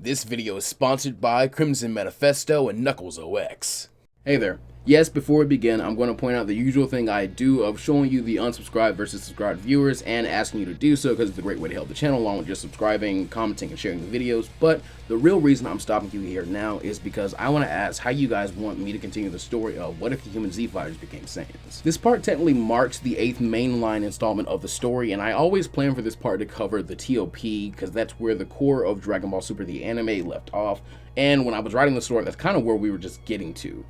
This video is sponsored by Crimson Manifesto and Knuckles OX. Hey there. Yes, before we begin, I'm going to point out the usual thing I do of showing you the unsubscribed versus subscribed viewers and asking you to do so because it's a great way to help the channel along with just subscribing, commenting, and sharing the videos. But the real reason I'm stopping you here now is because I want to ask how you guys want me to continue the story of what if the human Z-Fighters became Saiyans. This part technically marks the 8th mainline installment of the story, and I always plan for this part to cover the TOP because that's where the core of Dragon Ball Super the anime left off, and when I was writing the story, that's kind of where we were just getting to.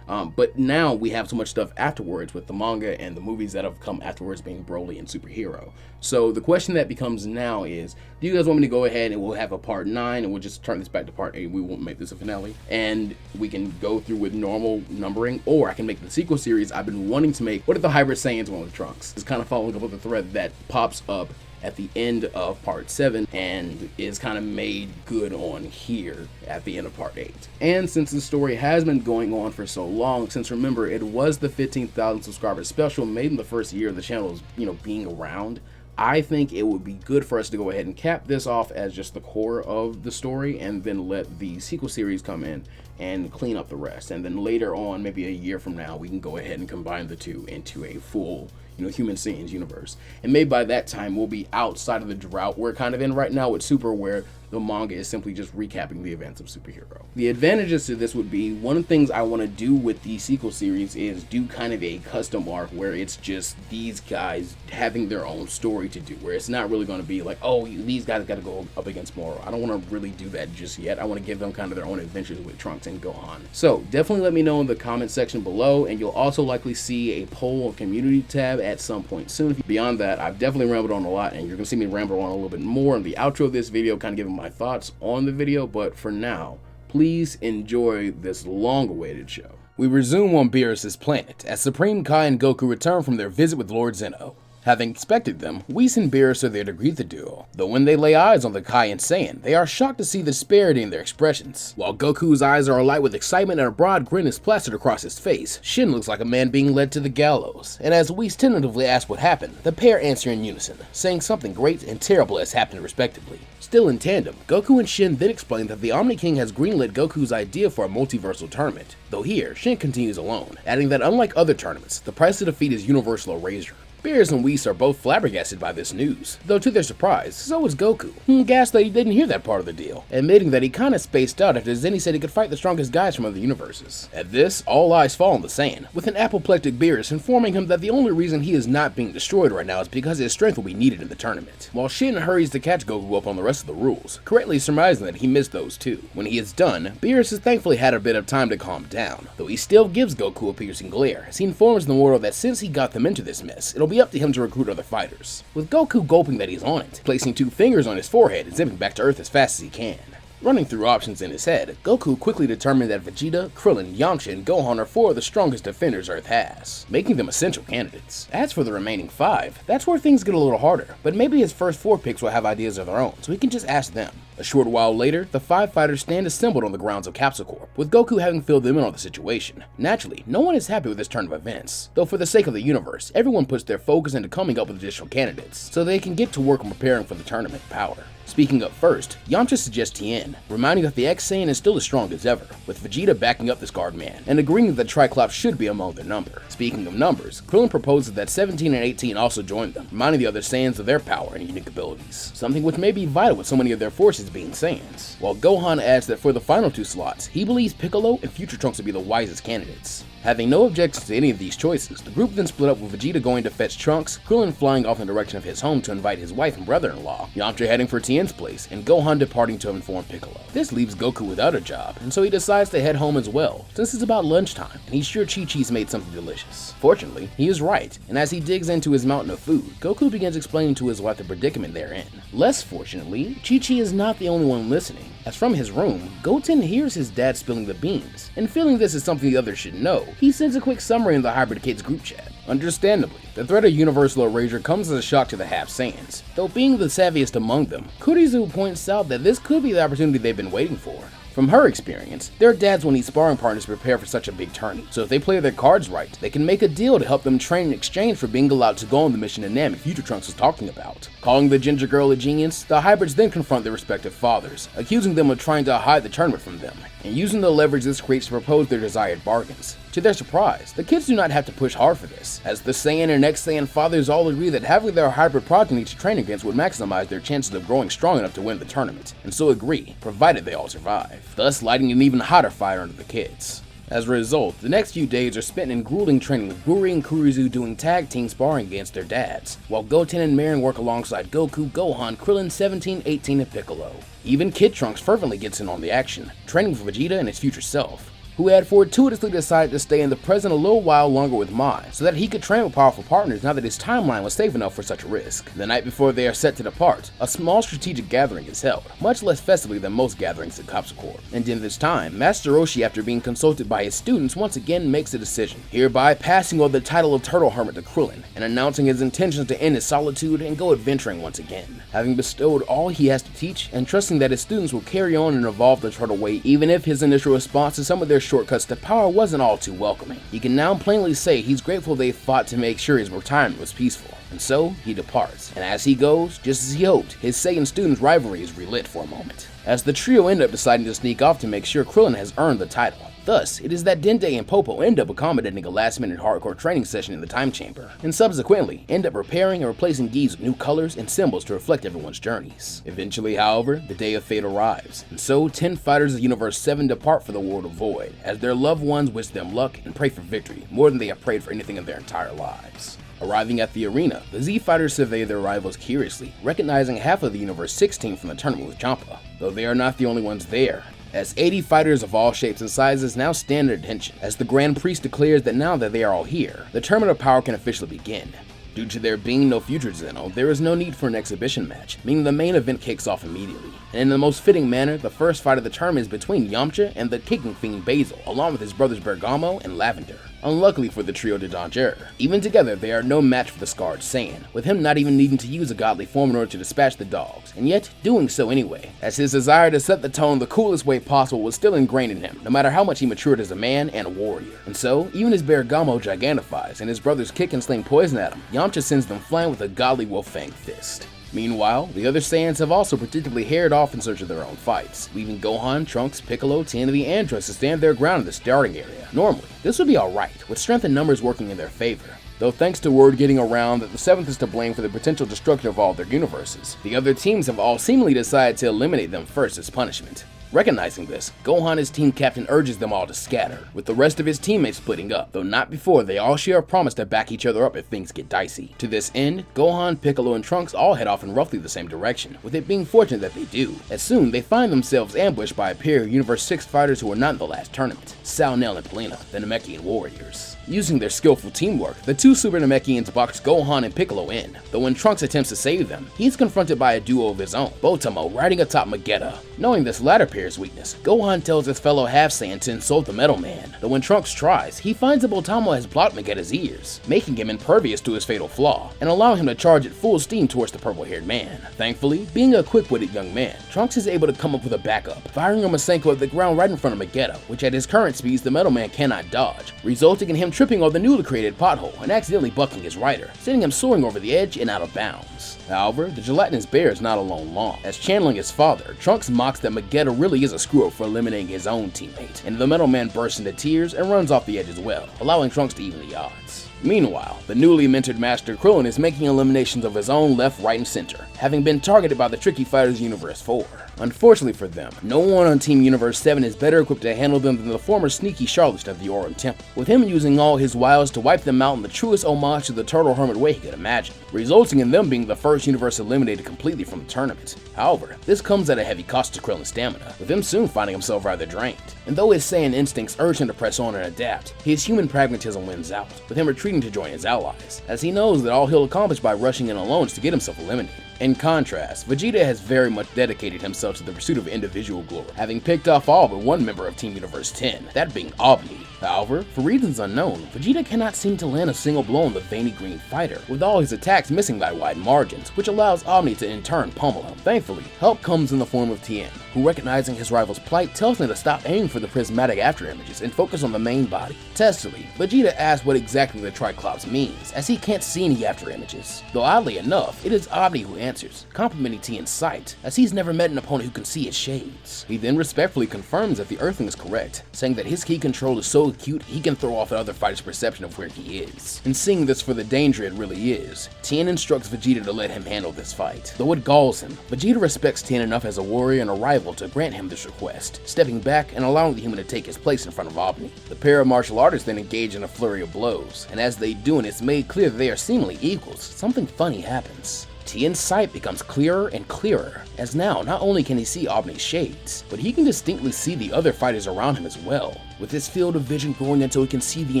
But now we have so much stuff afterwards with the manga and the movies that have come afterwards being Broly and Superhero. So the question that becomes now is, do you guys want me to go ahead and we'll have a part 9 and we'll just turn this back to part 8, we won't make this a finale, and we can go through with normal numbering, or I can make the sequel series I've been wanting to make, what if the Hybrid Saiyans went with Trunks? It's kind of following up with the thread that pops up at the end of part 7 and is kind of made good on here at the end of part 8. And since the story has been going on for so long, since remember it was the 15,000 subscribers special made in the first year of the channel's being around, I think it would be good for us to go ahead and cap this off as just the core of the story and then let the sequel series come in and clean up the rest. And then later on, maybe a year from now, we can go ahead and combine the two into a full human Saiyans universe. And maybe by that time we'll be outside of the drought we're kind of in right now with Super, where the manga is simply just recapping the events of Superhero. The advantages to this would be, one of the things I want to do with the sequel series is do kind of a custom arc where it's just these guys having their own story to do, where it's not really going to be like, oh, these guys got to go up against Moro. I don't want to really do that just yet. I want to give them kind of their own adventures with Trunks and Gohan. So definitely let me know in the comment section below, and you'll also likely see a poll or community tab at some point soon. Beyond that, I've definitely rambled on a lot, and you're going to see me ramble on a little bit more in the outro of this video, kind of giving my thoughts on the video. But for now, please enjoy this long-awaited show. We resume on Beerus's planet as Supreme Kai and Goku return from their visit with Lord Zeno. Having expected them, Whis and Beerus are there to greet the duo, though when they lay eyes on the Kai and Saiyan, they are shocked to see the disparity in their expressions. While Goku's eyes are alight with excitement and a broad grin is plastered across his face, Shin looks like a man being led to the gallows, and as Whis tentatively asks what happened, the pair answer in unison, saying something great and terrible has happened respectively. Still in tandem, Goku and Shin then explain that the Omni King has greenlit Goku's idea for a multiversal tournament, though here, Shin continues alone, adding that unlike other tournaments, the price to defeat is universal erasure. Beerus and Whis are both flabbergasted by this news, though to their surprise, so is Goku, who gasped that he didn't hear that part of the deal, admitting that he kinda spaced out after Zenny said he could fight the strongest guys from other universes. At this, all eyes fall on the Saiyan, with an apoplectic Beerus informing him that the only reason he is not being destroyed right now is because his strength will be needed in the tournament, while Shin hurries to catch Goku up on the rest of the rules, correctly surmising that he missed those too. When he is done, Beerus has thankfully had a bit of time to calm down, though he still gives Goku a piercing glare, as he informs the mortal that since he got them into this mess, it'll be up to him to recruit other fighters, with Goku gulping that he's on it, placing 2 fingers on his forehead and zipping back to Earth as fast as he can. Running through options in his head, Goku quickly determined that Vegeta, Krillin, Yamcha, and Gohan are 4 of the strongest defenders Earth has, making them essential candidates. As for the remaining 5, that's where things get a little harder, but maybe his first 4 picks will have ideas of their own, so he can just ask them. A short while later, the 5 fighters stand assembled on the grounds of Capsule Corp, with Goku having filled them in on the situation. Naturally, no one is happy with this turn of events, though for the sake of the universe, everyone puts their focus into coming up with additional candidates, so they can get to work on preparing for the tournament power. Speaking up first, Yamcha suggests Tien, reminding that the X-Saiyan is still as strong as ever, with Vegeta backing up this guard man, and agreeing that the Triclops should be among their number. Speaking of numbers, Krillin proposes that 17 and 18 also join them, reminding the other Saiyans of their power and unique abilities, something which may be vital with so many of their forces being Saiyans. While Gohan adds that for the final 2 slots, he believes Piccolo and Future Trunks to be the wisest candidates. Having no objections to any of these choices, the group then split up with Vegeta going to fetch Trunks, Krillin flying off in the direction of his home to invite his wife and brother-in-law, Yamcha heading for Tien's place, and Gohan departing to inform Piccolo. This leaves Goku without a job, and so he decides to head home as well, since it's about lunchtime, and he's sure Chi-Chi's made something delicious. Fortunately, he is right, and as he digs into his mountain of food, Goku begins explaining to his wife the predicament they're in. Less fortunately, Chi-Chi is not the only one listening, as from his room, Goten hears his dad spilling the beans, and feeling this is something the others should know, he sends a quick summary in the Hybrid Kids group chat. Understandably, the threat of universal erasure comes as a shock to the half Saiyans, though being the savviest among them, Kurizu points out that this could be the opportunity they've been waiting for. From her experience, their dads will need sparring partners to prepare for such a big tourney, so if they play their cards right, they can make a deal to help them train in exchange for being allowed to go on the mission to Namek Future Trunks was talking about. Calling the ginger girl a genius, the hybrids then confront their respective fathers, accusing them of trying to hide the tournament from them, and using the leverage this creates to propose their desired bargains. To their surprise, the kids do not have to push hard for this, as the Saiyan and ex-Saiyan fathers all agree that having their hybrid progeny to train against would maximize their chances of growing strong enough to win the tournament, and so agree, provided they all survive, thus lighting an even hotter fire under the kids. As a result, the next few days are spent in grueling training with Buri and Kurizu doing tag team sparring against their dads, while Goten and Marin work alongside Goku, Gohan, Krillin, 17, 18, and Piccolo. Even Kid Trunks fervently gets in on the action, training for Vegeta and his future self, who had fortuitously decided to stay in the present a little while longer with Mai, so that he could train with powerful partners now that his timeline was safe enough for such a risk. The night before they are set to depart, a small strategic gathering is held, much less festively than most gatherings at Capsule, and in this time, Master Roshi, after being consulted by his students, once again makes a decision, hereby passing on the title of Turtle Hermit to Krillin, and announcing his intentions to end his solitude and go adventuring once again, having bestowed all he has to teach, and trusting that his students will carry on and evolve the Turtle Way even if his initial response to some of their shortcuts to power wasn't all too welcoming. He can now plainly say he's grateful they fought to make sure his retirement was peaceful, and so he departs. And as he goes, just as he hoped, his Saiyan students' rivalry is relit for a moment, as the trio end up deciding to sneak off to make sure Krillin has earned the title. Thus, it is that Dende and Popo end up accommodating a last-minute hardcore training session in the time chamber, and subsequently end up repairing and replacing gis with new colors and symbols to reflect everyone's journeys. Eventually, however, the day of fate arrives, and so 10 fighters of Universe 7 depart for the world of Void, as their loved ones wish them luck and pray for victory more than they have prayed for anything in their entire lives. Arriving at the arena, the Z fighters survey their rivals curiously, recognizing half of the Universe 6 team from the tournament with Champa, though they are not the only ones there, as 80 fighters of all shapes and sizes now stand at attention, as the Grand Priest declares that now that they are all here, the Tournament of Power can officially begin. Due to there being no future Zeno, there is no need for an exhibition match, meaning the main event kicks off immediately. And in the most fitting manner, the first fight of the tournament is between Yamcha and the kicking fiend Basil, along with his brothers Bergamo and Lavender. Unluckily for the trio de Danger, even together they are no match for the scarred Saiyan, with him not even needing to use a godly form in order to dispatch the dogs, and yet doing so anyway, as his desire to set the tone the coolest way possible was still ingrained in him, no matter how much he matured as a man and a warrior. And so, even as Bergamo gigantifies and his brothers kick and sling poison at him, Yamcha sends them flying with a godly Wolfang fist. Meanwhile, the other Saiyans have also predictably haired off in search of their own fights, leaving Gohan, Trunks, Piccolo, Tien, and the androids to stand their ground in the starting area. Normally, this would be alright, with strength and numbers working in their favor, though thanks to word getting around that the 7th is to blame for the potential destruction of all their universes, the other teams have all seemingly decided to eliminate them first as punishment. Recognizing this, Gohan, his team captain, urges them all to scatter, with the rest of his teammates splitting up, though not before they all share a promise to back each other up if things get dicey. To this end, Gohan, Piccolo, and Trunks all head off in roughly the same direction, with it being fortunate that they do, as soon they find themselves ambushed by a pair of Universe 6 fighters who were not in the last tournament, Salnel and Polina, the Namekian warriors. Using their skillful teamwork, the two Super Namekians box Gohan and Piccolo in, though when Trunks attempts to save them, he's confronted by a duo of his own, Botomo riding atop Magetta. Knowing this latter pair's weakness, Gohan tells his fellow half-Saiyan to insult the Metal Man, though when Trunks tries, he finds that Botomo has blocked Magetta's ears, making him impervious to his fatal flaw, and allowing him to charge at full steam towards the purple-haired man. Thankfully, being a quick-witted young man, Trunks is able to come up with a backup, firing a Masenko at the ground right in front of Magetta, which at his current speeds the Metal Man cannot dodge, resulting in him tripping on the newly created pothole and accidentally bucking his rider, sending him soaring over the edge and out of bounds. However, the gelatinous bear is not alone long, as channeling his father, Trunks mocks that Magetta really is a screw-up for eliminating his own teammate, and the Metal Man bursts into tears and runs off the edge as well, allowing Trunks to even the odds. Meanwhile, the newly mentored Master Krillin is making eliminations of his own left, right, and center, having been targeted by the tricky fighters Universe 4. Unfortunately for them, no one on Team Universe 7 is better equipped to handle them than the former sneaky charlatan of the Aurum Temple, with him using all his wiles to wipe them out in the truest homage to the Turtle Hermit way he could imagine, resulting in them being the first universe eliminated completely from the tournament. However, this comes at a heavy cost to Krillin's stamina, with him soon finding himself rather drained. And though his Saiyan instincts urge him to press on and adapt, his human pragmatism wins out, with him retreating to join his allies, as he knows that all he'll accomplish by rushing in alone is to get himself eliminated. In contrast, Vegeta has very much dedicated himself to the pursuit of individual glory, having picked off all but one member of Team Universe 10, that being Obni. However, for reasons unknown, Vegeta cannot seem to land a single blow on the veiny green fighter, with all his attacks missing by wide margins, which allows Omni to in turn pummel him. Thankfully, help comes in the form of Tien, who, recognizing his rival's plight, tells him to stop aiming for the prismatic afterimages and focus on the main body. Testily, Vegeta asks what exactly the Triclops means, as he can't see any afterimages. Though oddly enough, it is Omni who answers, complimenting Tien's sight, as he's never met an opponent who can see his shades. He then respectfully confirms that the Earthling is correct, saying that his ki control is so acute he can throw off another fighter's perception of where he is. And seeing this for the danger it really is, Tien instructs Vegeta to let him handle this fight. Though it galls him, Vegeta respects Tien enough as a warrior and a rival to grant him this request, stepping back and allowing the human to take his place in front of Omni. The pair of martial artists then engage in a flurry of blows, and as they do and it's made clear that they are seemingly equals, something funny happens. Tien's sight becomes clearer and clearer, as now not only can he see Omni's shades, but he can distinctly see the other fighters around him as well, with his field of vision growing until he can see the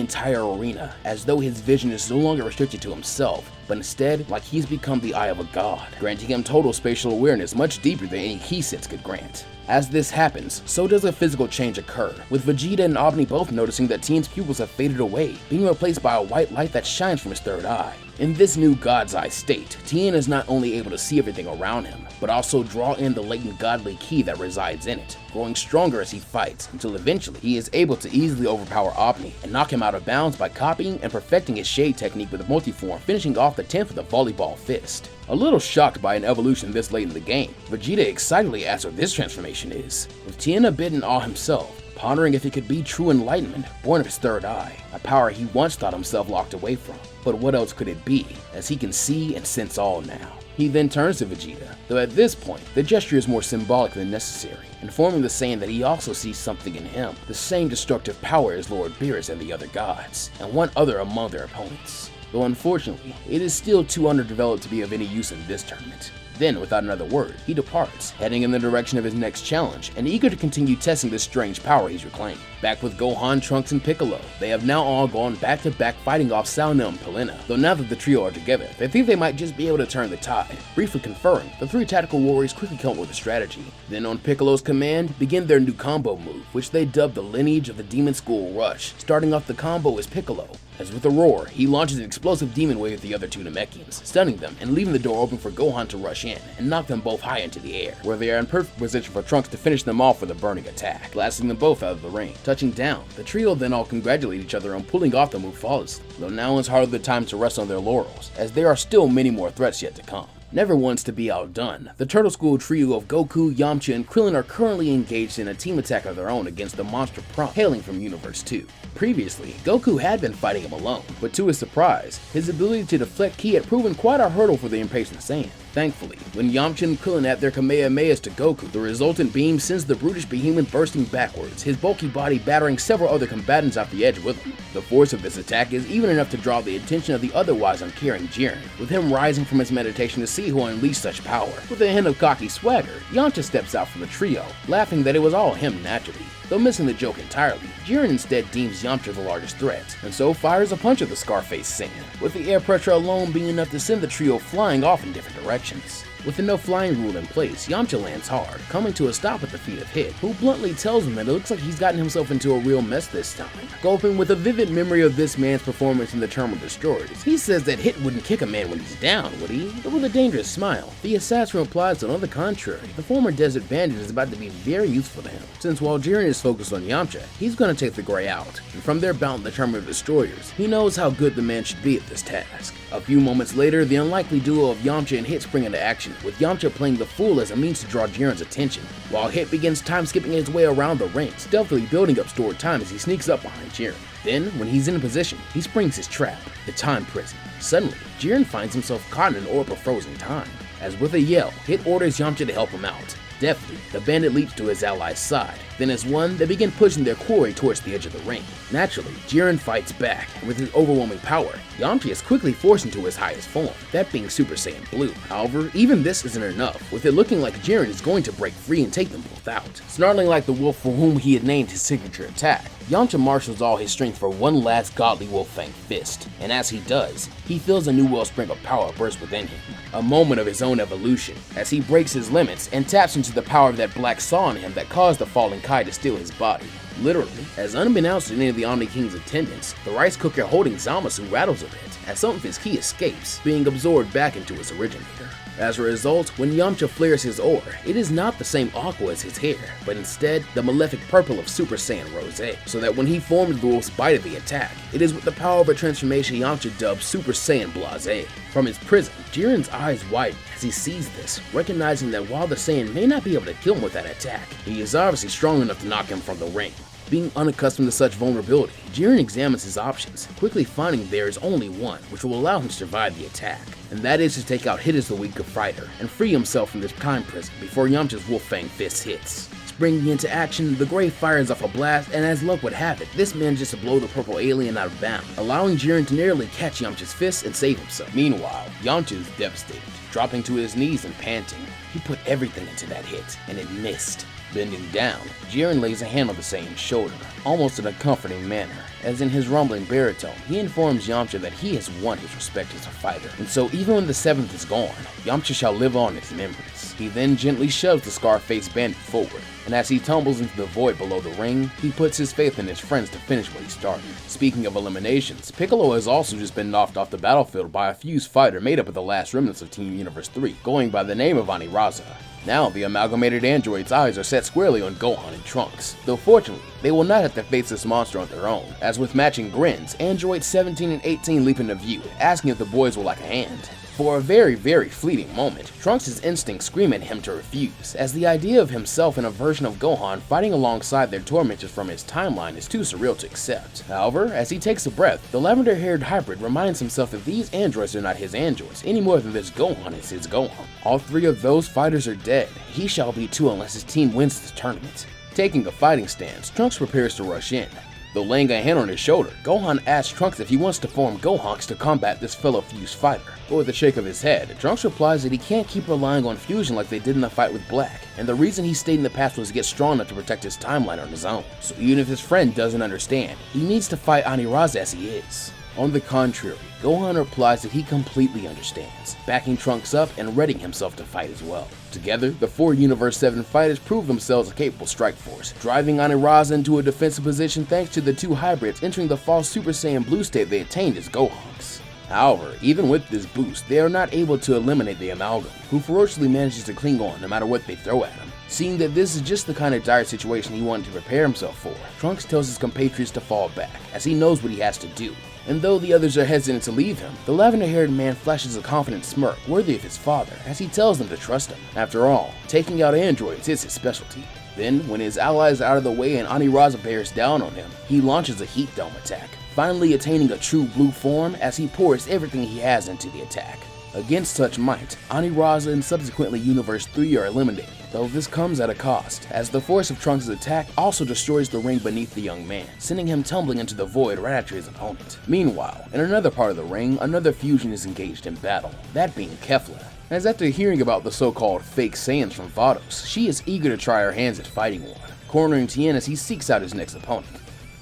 entire arena, as though his vision is no longer restricted to himself, but instead like he's become the eye of a god, granting him total spatial awareness much deeper than any ki sense could grant. As this happens, so does a physical change occur, with Vegeta and Omni both noticing that Tien's pupils have faded away, being replaced by a white light that shines from his third eye. In this new God's Eye state, Tien is not only able to see everything around him, but also draw in the latent godly ki that resides in it, growing stronger as he fights, until eventually he is able to easily overpower Omni and knock him out of bounds by copying and perfecting his shade technique with a multiform, finishing off the 10th with a volleyball fist. A little shocked by an evolution this late in the game, Vegeta excitedly asks what this transformation is, with Tien a bit in awe himself, pondering if it could be true enlightenment, born of his third eye, a power he once thought himself locked away from. But what else could it be, as he can see and sense all now? He then turns to Vegeta, though at this point, the gesture is more symbolic than necessary, informing the Saiyan that he also sees something in him, the same destructive power as Lord Beerus and the other gods, and one other among their opponents. Though unfortunately, it is still too underdeveloped to be of any use in this tournament. Then, without another word, he departs, heading in the direction of his next challenge, and eager to continue testing this strange power he's reclaimed. Back with Gohan, Trunks, and Piccolo, they have now all gone back-to-back fighting off Saiyans and Pilina, though now that the trio are together, they think they might just be able to turn the tide. Briefly conferring, the three tactical warriors quickly come up with a strategy. Then on Piccolo's command, begin their new combo move, which they dub the Lineage of the Demon School Rush. Starting off the combo is Piccolo, as with a roar, he launches an explosive demon wave at the other two Namekians, stunning them and leaving the door open for Gohan to rush in and knock them both high into the air, where they are in perfect position for Trunks to finish them off with a burning attack, blasting them both out of the ring. Touching down, the trio then all congratulate each other on pulling off the move flawlessly, though now is hardly the time to rest on their laurels, as there are still many more threats yet to come. Never once to be outdone, the Turtle School trio of Goku, Yamcha, and Krillin are currently engaged in a team attack of their own against the monster Prompt hailing from Universe 2. Previously, Goku had been fighting him alone, but to his surprise, his ability to deflect ki had proven quite a hurdle for the impatient Saiyan. Thankfully, when Yamcha and Krillin add their Kamehamehas to Goku, the resultant beam sends the brutish behemoth bursting backwards, his bulky body battering several other combatants off the edge with him. The force of this attack is even enough to draw the attention of the otherwise uncaring Jiren, with him rising from his meditation to see who unleashed such power. With a hint of cocky swagger, Yamcha steps out from the trio, laughing that it was all him naturally. Though missing the joke entirely, Jiren instead deems Yamcha the largest threat, and so fires a punch at the Scarface Saiyan, with the air pressure alone being enough to send the trio flying off in different directions. With the no flying rule in place, Yamcha lands hard, coming to a stop at the feet of Hit, who bluntly tells him that it looks like he's gotten himself into a real mess this time. Gulping with a vivid memory of this man's performance in the Terminal Destroyers, he says that Hit wouldn't kick a man when he's down, would he? But with a dangerous smile, the assassin replies that on the contrary, the former desert bandit is about to be very useful to him, since while Jiren is focused on Yamcha, he's gonna take the Grey out, and from their bout in the Terminal Destroyers, he knows how good the man should be at this task. A few moments later, the unlikely duo of Yamcha and Hit spring into action, with Yamcha playing the fool as a means to draw Jiren's attention, while Hit begins time-skipping his way around the ring, stealthily building up stored time as he sneaks up behind Jiren. Then, when he's in position, he springs his trap, the Time Prison. Suddenly, Jiren finds himself caught in an orb of frozen time, as with a yell, Hit orders Yamcha to help him out. Deftly, the bandit leaps to his ally's side. Then as one, they begin pushing their quarry towards the edge of the ring. Naturally, Jiren fights back, and with his overwhelming power, Yamcha is quickly forced into his highest form, that being Super Saiyan Blue. However, even this isn't enough, with it looking like Jiren is going to break free and take them both out. Snarling like the wolf for whom he had named his signature attack, Yamcha marshals all his strength for one last godly wolf-fang fist, and as he does, he feels a new wellspring of power burst within him. A moment of his own evolution, as he breaks his limits and taps into the power of that black saw in him that caused the falling Kai to steal his body. Literally, as unbeknownst to any of the Omni King's attendants, the rice cooker holding Zamasu rattles a bit as some of his ki escapes, being absorbed back into its originator. As a result, when Yamcha flares his aura, it is not the same aqua as his hair, but instead the malefic purple of Super Saiyan Rose, so that when he forms the wolf's bite of the attack, it is with the power of a transformation Yamcha dubbed Super Saiyan Blase. From his prison, Jiren's eyes widen as he sees this, recognizing that while the Saiyan may not be able to kill him with that attack, he is obviously strong enough to knock him from the ring. Being unaccustomed to such vulnerability, Jiren examines his options, quickly finding there is only one which will allow him to survive the attack, and that is to take out Hit the weaker fighter and free himself from this time prison before Yamcha's Wolf Fang fist hits. Springing into action, the Gray fires off a blast, and as luck would have it, this manages to blow the purple alien out of bounds, allowing Jiren to nearly catch Yamcha's fist and save himself. Meanwhile, Yamcha is devastated, dropping to his knees and panting. He put everything into that hit, and it missed. Bending down, Jiren lays a hand on the Saiyan's shoulder, almost in a comforting manner, as in his rumbling baritone, he informs Yamcha that he has won his respect as a fighter, and so even when the 7th is gone, Yamcha shall live on in his memories. He then gently shoves the scar-faced bandit forward, and as he tumbles into the void below the ring, he puts his faith in his friends to finish what he started. Speaking of eliminations, Piccolo has also just been knocked off the battlefield by a fused fighter made up of the last remnants of Team Universe 3, going by the name of Aniraza. Now, the amalgamated androids' eyes are set squarely on Gohan and Trunks, though fortunately, they will not have to face this monster on their own, as with matching grins, androids 17 and 18 leap into view, asking if the boys will like a hand. For a very fleeting moment, Trunks' instincts scream at him to refuse, as the idea of himself and a version of Gohan fighting alongside their tormentors from his timeline is too surreal to accept. However, as he takes a breath, the lavender-haired hybrid reminds himself that these androids are not his androids, any more than this Gohan is his Gohan. All 3 of those fighters are dead. He shall be too unless his team wins this tournament. Taking a fighting stance, Trunks prepares to rush in. Though laying a hand on his shoulder, Gohan asks Trunks if he wants to form Gohanks to combat this fellow fused fighter. But with a shake of his head, Trunks replies that he can't keep relying on fusion like they did in the fight with Black, and the reason he stayed in the past was to get strong enough to protect his timeline on his own. So even if his friend doesn't understand, he needs to fight Aniraza as he is. On the contrary, Gohan replies that he completely understands, backing Trunks up and readying himself to fight as well. Together, the 4 Universe 7 fighters prove themselves a capable strike force, driving Aniraza into a defensive position thanks to the 2 hybrids entering the false Super Saiyan Blue state they attained as Gohanks. However, even with this boost, they are not able to eliminate the Amalgam, who ferociously manages to cling on no matter what they throw at him. Seeing that this is just the kind of dire situation he wanted to prepare himself for, Trunks tells his compatriots to fall back, as he knows what he has to do. And though the others are hesitant to leave him, the lavender-haired man flashes a confident smirk worthy of his father as he tells them to trust him. After all, taking out androids is his specialty. Then, when his allies are out of the way and Aniraza bears down on him, he launches a heat dome attack, finally attaining a true blue form as he pours everything he has into the attack. Against such might, Aniraza and subsequently Universe 3 are eliminated, though this comes at a cost, as the force of Trunks' attack also destroys the ring beneath the young man, sending him tumbling into the void right after his opponent. Meanwhile, in another part of the ring, another fusion is engaged in battle, that being Kefla. As after hearing about the so-called fake Saiyans from Vados, she is eager to try her hands at fighting one, cornering Tien as he seeks out his next opponent.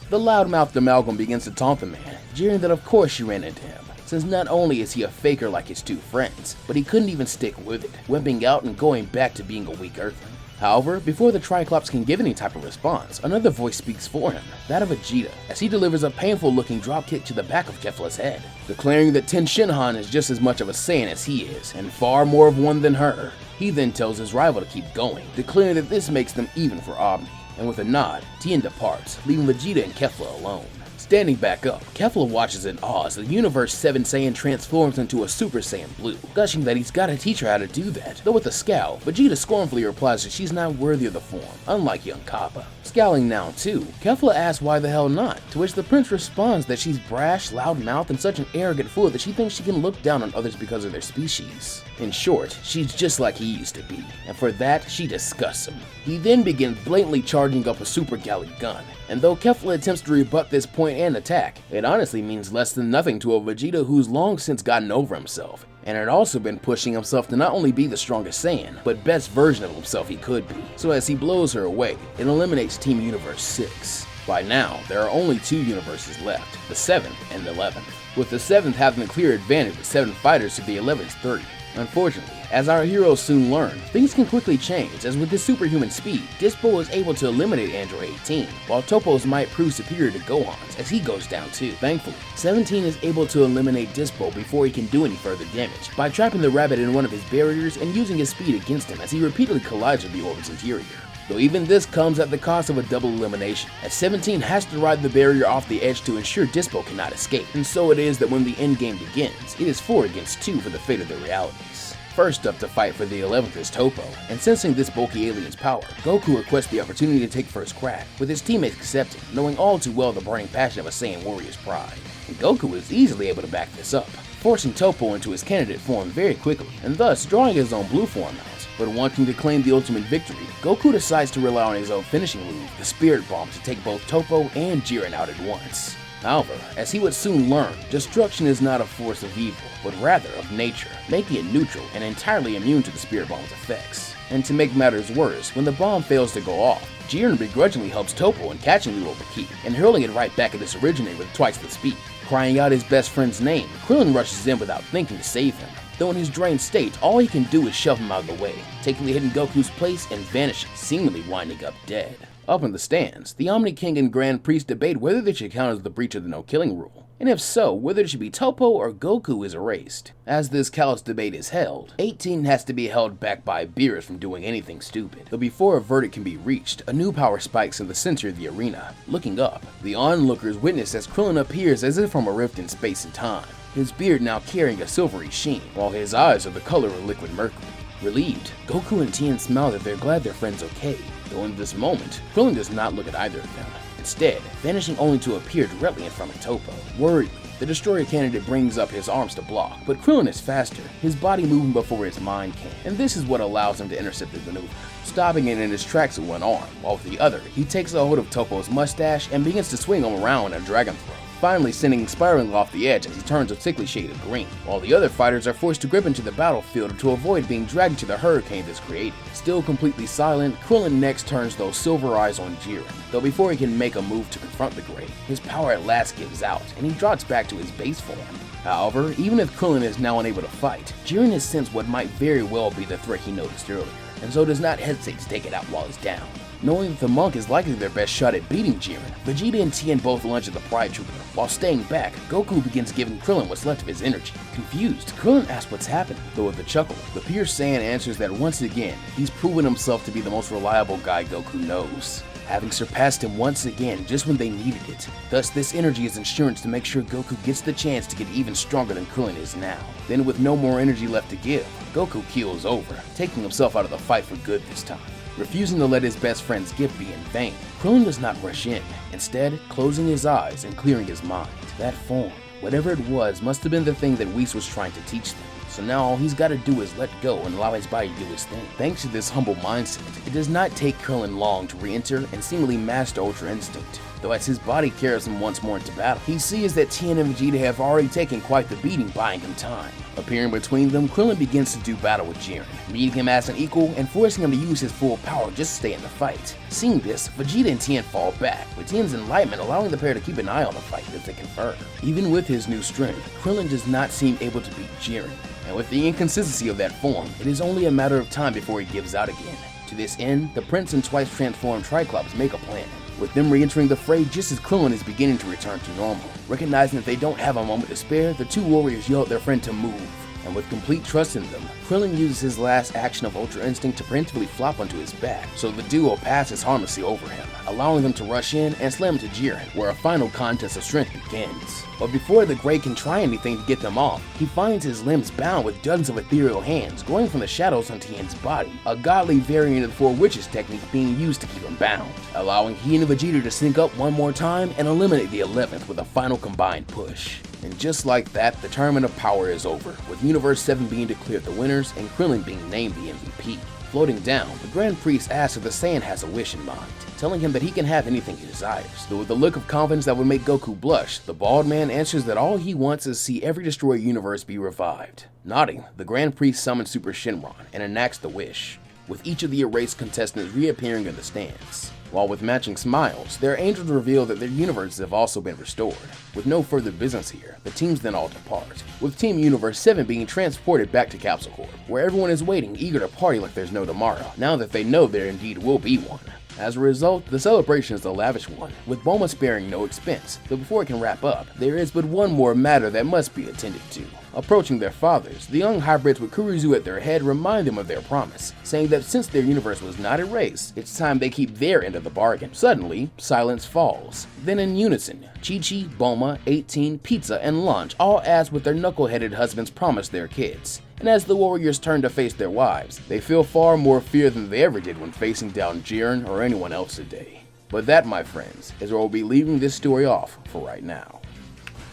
The loudmouthed Amalgam begins to taunt the man, jeering that of course she ran into him, since not only is he a faker like his 2 friends, but he couldn't even stick with it, wimping out and going back to being a weak earthling. However, before the Triclops can give any type of response, another voice speaks for him, that of Vegeta, as he delivers a painful-looking dropkick to the back of Kefla's head, declaring that Ten Shinhan is just as much of a Saiyan as he is, and far more of one than her. He then tells his rival to keep going, declaring that this makes them even for Omni, and with a nod, Tien departs, leaving Vegeta and Kefla alone. Standing back up, Kefla watches in awe as the Universe 7 Saiyan transforms into a Super Saiyan Blue, gushing that he's gotta teach her how to do that. Though with a scowl, Vegeta scornfully replies that she's not worthy of the form, unlike young Kappa. Scowling now too, Kefla asks why the hell not, to which the prince responds that she's brash, loud-mouthed, and such an arrogant fool that she thinks she can look down on others because of their species. In short, she's just like he used to be, and for that, she disgusts him. He then begins blatantly charging up a Super Galley gun, and though Kefla attempts to rebut this point and attack, it honestly means less than nothing to a Vegeta who's long since gotten over himself, and had also been pushing himself to not only be the strongest Saiyan, but best version of himself he could be. So as he blows her away, it eliminates Team Universe 6. By now, there are only 2 universes left, the 7th and the 11th, with the 7th having the clear advantage with 7 fighters to the 11th's 3. Unfortunately, as our heroes soon learn, things can quickly change, as with his superhuman speed, Dispo is able to eliminate Android 18, while Topo's might prove superior to Gohan's as he goes down too. Thankfully, 17 is able to eliminate Dispo before he can do any further damage, by trapping the rabbit in one of his barriers and using his speed against him as he repeatedly collides with the orbit's interior. Though even this comes at the cost of a double elimination, as 17 has to ride the barrier off the edge to ensure Dispo cannot escape, and so it is that when the endgame begins, it is 4 against 2 for the fate of their realities. First up to fight for the 11th is Topo, and sensing this bulky alien's power, Goku requests the opportunity to take first crack, with his teammates accepting, knowing all too well the burning passion of a Saiyan warrior's pride. And Goku is easily able to back this up, forcing Topo into his candidate form very quickly, and thus drawing his own blue form out. But wanting to claim the ultimate victory, Goku decides to rely on his own finishing move, the Spirit Bomb, to take both Topo and Jiren out at once. However, as he would soon learn, destruction is not a force of evil, but rather of nature, making it neutral and entirely immune to the Spirit Bomb's effects. And to make matters worse, when the bomb fails to go off, Jiren begrudgingly helps Topo in catching the Overkey and hurling it right back at its originator with twice the speed. Crying out his best friend's name, Krillin rushes in without thinking to save him. Though in his drained state, all he can do is shove him out of the way, taking the hidden Goku's place and vanishing, seemingly winding up dead. Up in the stands, the Omni King and Grand Priest debate whether they should count as the breach of the no-killing rule, and if so, whether it should be Topo or Goku is erased. As this callous debate is held, 18 has to be held back by Beerus from doing anything stupid. Though before a verdict can be reached, a new power spikes in the center of the arena. Looking up, the onlookers witness as Krillin appears as if from a rift in space and time, his beard now carrying a silvery sheen, while his eyes are the color of liquid mercury. Relieved, Goku and Tien smile that they're glad their friend's okay, though in this moment, Krillin does not look at either of them, instead vanishing only to appear directly in front of Topo. Worriedly, the destroyer candidate brings up his arms to block, but Krillin is faster, his body moving before his mind can, and this is what allows him to intercept the maneuver, stopping it in his tracks with one arm, while with the other, he takes a hold of Topo's mustache and begins to swing him around in a dragon throw, finally sending him spiraling off the edge as he turns a sickly shade of green, while the other fighters are forced to grip into the battlefield to avoid being dragged into the hurricane that's created. Still completely silent, Krillin next turns those silver eyes on Jiren, though before he can make a move to confront the Gray, his power at last gives out, and he drops back to his base form. However, even if Krillin is now unable to fight, Jiren has sensed what might very well be the threat he noticed earlier, and so does not hesitate to take it out while he's down. Knowing that the monk is likely their best shot at beating Jiren, Vegeta and Tien both lunge at the Pride Trooper. While staying back, Goku begins giving Krillin what's left of his energy. Confused, Krillin asks what's happening, though with a chuckle, the pure Saiyan answers that once again, he's proven himself to be the most reliable guy Goku knows, having surpassed him once again just when they needed it. Thus, this energy is insurance to make sure Goku gets the chance to get even stronger than Krillin is now. Then with no more energy left to give, Goku keels over, taking himself out of the fight for good this time. Refusing to let his best friend's gift be in vain, Krillin does not rush in, instead closing his eyes and clearing his mind. That form, whatever it was, must have been the thing that Whis was trying to teach them. So now all he's got to do is let go and allow his body to do his thing. Thanks to this humble mindset, it does not take Krillin long to re-enter and seemingly master Ultra Instinct. Though as his body carries him once more into battle, he sees that Tien and Vegeta have already taken quite the beating, buying him time. Appearing between them, Krillin begins to do battle with Jiren, meeting him as an equal and forcing him to use his full power just to stay in the fight. Seeing this, Vegeta and Tien fall back, with Tien's enlightenment allowing the pair to keep an eye on the fight as they confer. Even with his new strength, Krillin does not seem able to beat Jiren, and with the inconsistency of that form, it is only a matter of time before he gives out again. To this end, the Prince and twice transformed Triclops make a plan, with them re-entering the fray just as Krillin is beginning to return to normal. Recognizing that they don't have a moment to spare, the two warriors yell at their friend to move, and with complete trust in them, Krillin uses his last action of Ultra Instinct to preemptively flop onto his back, so the duo passes harmlessly over him, allowing them to rush in and slam him to Jiren, where a final contest of strength begins. But before the Grey can try anything to get them off, he finds his limbs bound with dozens of ethereal hands growing from the shadows on Tien's body, a godly variant of the Four Witches technique being used to keep him bound, allowing he and Vegeta to sync up one more time and eliminate the 11th with a final combined push. And just like that, the Tournament of Power is over, with Universe 7 being declared the winners and Krillin being named the MVP. Floating down, the Grand Priest asks if the Saiyan has a wish in mind, telling him that he can have anything he desires. Though with a look of confidence that would make Goku blush, the bald man answers that all he wants is to see every destroyed universe be revived. Nodding, the Grand Priest summons Super Shenron and enacts the wish, with each of the erased contestants reappearing in the stands. while with matching smiles, their angels reveal that their universes have also been restored. With no further business here, the teams then all depart, with Team Universe 7 being transported back to Capsule Corp, where everyone is waiting, eager to party like there's no tomorrow, now that they know there indeed will be one. As a result, the celebration is a lavish one, with Bulma sparing no expense, but before it can wrap up, there is but one more matter that must be attended to. Approaching their fathers, the young hybrids with Kurizu at their head remind them of their promise, saying that since their universe was not erased, it's time they keep their end of the bargain. Suddenly, silence falls. Then in unison, Chi-Chi, Bulma, 18, Pizza, and Lunch all ask what their knuckle-headed husbands promised their kids. And as the warriors turn to face their wives, they feel far more fear than they ever did when facing down Jiren or anyone else today. But that, my friends, is where we'll be leaving this story off for right now.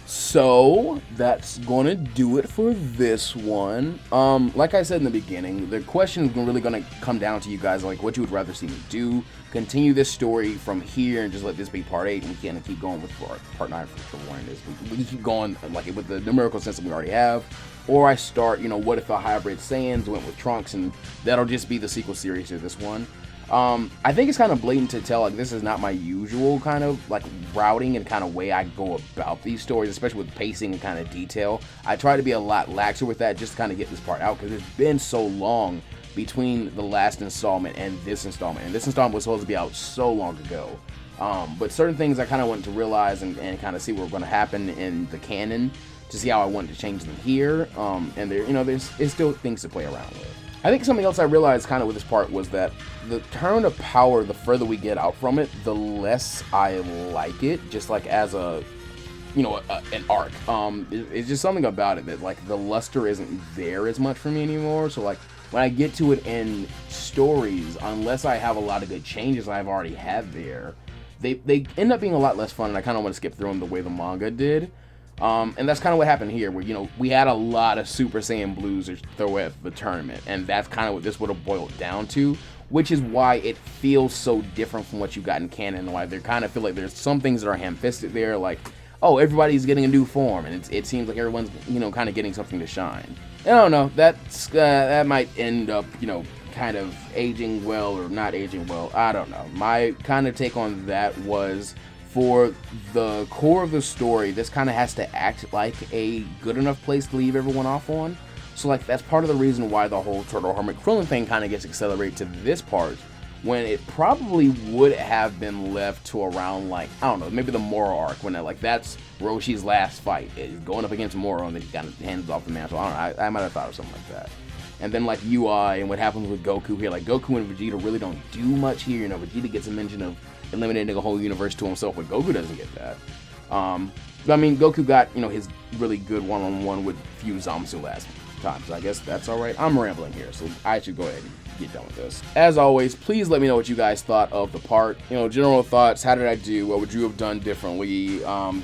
So that's gonna do it for this one. Like I said in the beginning, the question is really gonna come down to you guys, like what you would rather see me do. Continue this story from here and just let this be part 8, and we can keep going with part 9 for warning this. We keep going like with the numerical system we already have. Or I start, what if the hybrid Saiyans went with Trunks, and that'll just be the sequel series to this one. I think it's kind of blatant to tell, like, this is not my usual kind of, like, routing and kind of way I go about these stories, especially with pacing and kind of detail. I try to be a lot laxer with that just to kind of get this part out, because it's been so long between the last installment and this installment. And this installment was supposed to be out so long ago. But certain things I kind of wanted to realize and kind of see what were going to happen in the canon to see how I wanted to change them here. And there's still things to play around with. I think something else I realized kind of with this part was that the turn of power, the further we get out from it, the less I like it, just like as an arc. It's just something about it that, like, the luster isn't there as much for me anymore. So, like, when I get to it in stories, unless I have a lot of good changes I've already had there, they end up being a lot less fun, and I kind of want to skip through them the way the manga did. And that's kind of what happened here, where, we had a lot of Super Saiyan Blues to throw at the tournament, and that's kind of what this would have boiled down to, which is why it feels so different from what you got in canon, and why they kind of feel like there's some things that are ham-fisted there, like, oh, everybody's getting a new form, and it seems like everyone's, kind of getting something to shine. I don't know, that might end up, kind of aging well or not aging well, I don't know. My kind of take on that was, for the core of the story, this kind of has to act like a good enough place to leave everyone off on. So, like, that's part of the reason why the whole Turtle Hermit Krillin thing kind of gets accelerated to this part, when it probably would have been left to around, like, I don't know, maybe the Moro arc, when that's Roshi's last fight, is going up against Moro, and then he kind of hands off the mantle. I don't know, I might have thought of something like that. And then, like, UI and what happens with Goku here, like, Goku and Vegeta really don't do much here. Vegeta gets a mention of eliminating a whole universe to himself, but Goku doesn't get that. But I mean, Goku got, his really good one-on-one with Fuse Zamasu last time, so I guess that's alright. I'm rambling here, so I should go ahead and get done with this. As always, please let me know what you guys thought of the part. General thoughts, how did I do, what would you have done differently?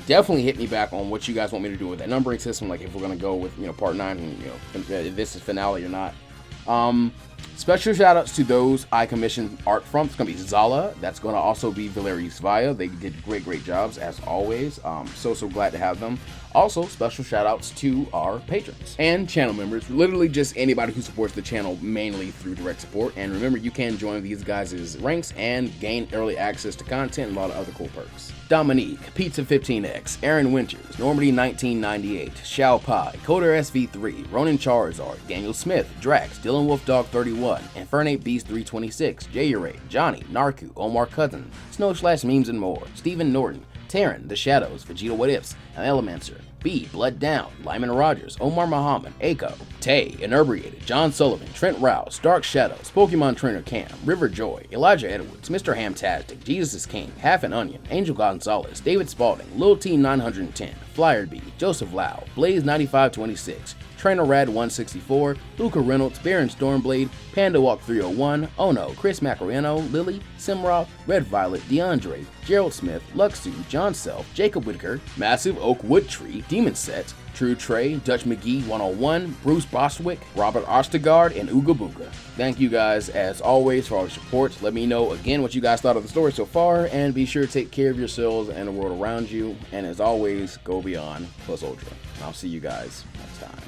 Definitely hit me back on what you guys want me to do with that numbering system, like if we're going to go with, part 9, and, if this is finale or not. Special shout outs to those I commissioned art from. It's going to be Zala. That's going to also be Valerius Vaya. They did great jobs as always. So glad to have them. Also, special shout outs to our patrons and channel members. Literally just anybody who supports the channel mainly through direct support. And remember, you can join these guys' ranks and gain early access to content and a lot of other cool perks. Dominique, Pizza 15X, Aaron Winters, Normandy 1998, Xiao Pai, Coder SV3, Ronan Charizard, Daniel Smith, Drax, Dylan Wolfdog 31, Infernate Beast 326, J-Ray, Johnny, Narku, Omar Cousin, Snow/Memes and more, Stephen Norton, Terran, The Shadows, Vegeta What Ifs, and Elemancer, B, Blood Down, Lyman Rogers, Omar Muhammad, Aiko, Tay, Inebriated, John Sullivan, Trent Rouse, Dark Shadows, Pokemon Trainer Cam, River Joy, Elijah Edwards, Mr. Hamtastic, Jesus is King, Half an Onion, Angel Gonzalez, David Spalding, Lil T 910, Flyer B, Joseph Lau, Blaze 9526, Trainer Rad 164, Luca Reynolds, Baron Stormblade, Panda Walk 301, Ono, Chris Macareno, Lily, Simroth, Red Violet, DeAndre, Gerald Smith, Luxu, John Self, Jacob Whitaker, Massive Oak Wood Tree, Demon Set, True Trey, Dutch McGee 101, Bruce Bostwick, Robert Ostergaard, and Ooga Booga. Thank you guys, as always, for all your support. Let me know again what you guys thought of the story so far, and be sure to take care of yourselves and the world around you. And as always, go beyond plus ultra. I'll see you guys next time.